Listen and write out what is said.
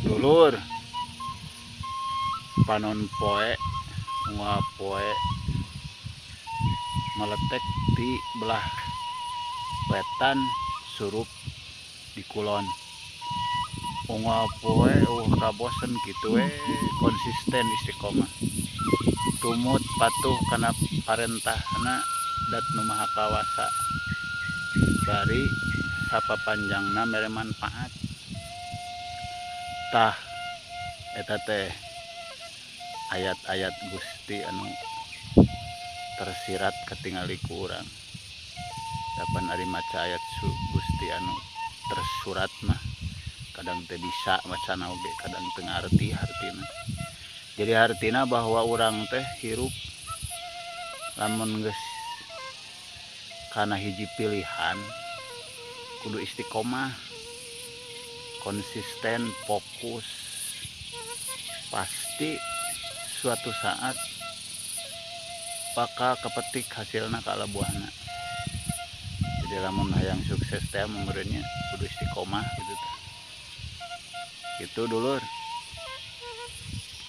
Dulur panon poe poe meletek di belah wetan surup di kulon. Poe kabosen gitu konsisten istiqomah tumut patuh karena parentahna dat nu maha kawasa bari sapapanjangna mere manfaat tah eta teh ayat-ayat Gusti anu tersirat ketingali ku urang. Dapan ari maca ayat Gusti anu tersurat mah kadang teu bisa macana oge, kadang teu ngarti hartina. Jadi hartina bahwa urang teh hirup lamun geus kana hiji pilihan kudu istiqomah, konsisten, fokus, pasti suatu saat bakal kepetik hasilna kalabuahna. Jadi lamun hayang sukses teh meureunnya kudu istiqomah gitu. Gitu dulur.